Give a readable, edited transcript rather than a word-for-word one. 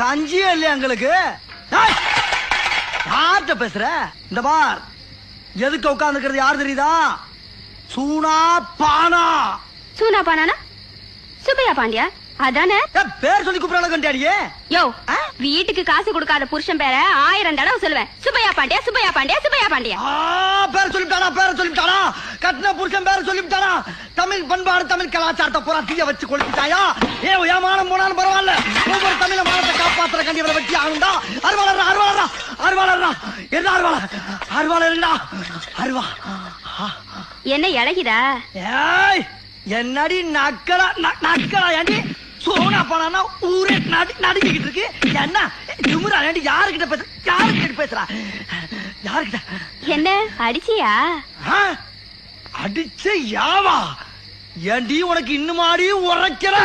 கஞ்சியே இல்லையா எங்களுக்கு? யார்கிட்ட பேசுற? இந்த பார், எதுக்கு உட்கார்ந்துக்கிறது யார் தெரியுதா? சூனா பானா. சூனா பானானா சுப்பையா பாண்டியா அதானே? பேர் சொல்லி கூப்பிடறாங்க கண்டியாடியே. யோ, வீட்டுக்கு காசு கொடுக்காத புருஷன் பேரை 1000 தடவை சொல்லுவேன். சுப்பையா பாண்டியா, சுப்பையா பாண்டியா, சுப்பையா பாண்டியா. பேர் சொல்லிட்டானா, பேர சொல்லிட்டானா, கட்டின புருஷன் பேர சொல்லிட்டானா. தமிழ் பண்பாடு தமிழ் கலாச்சாரத்தை பூரா தீய வச்சு கொளுத்திட்டாயா. ஏமானம் போனாலும் பரவாயில்ல, ஒவ்வொரு தமிழ மானத்தை காப்பாத்துற கண்டிப்பா வச்சு ஆகுண்டா. அருவாளர்ரா அருவாளர்ரா அருவாளர்ரா என்ன அருவாளர் அருவாளர்டா அருவா. என்ன இழகிதா? ஏய் என்னடி நக்கலா நக்கலா ஏண்டி? சோனா பானா ஊரே நடுங்கிட்டு இருக்கு. என்ன திமுறா ஏண்டி? யாருக்கிட்ட பேசுற? யாருக்கிட்ட பேசுறா? யாருக்கிட்ட? என்ன அடிச்சியா? அடிச்ச யாவா? ஏண்டி உனக்கு இன்னுமாடி உரைக்கிற?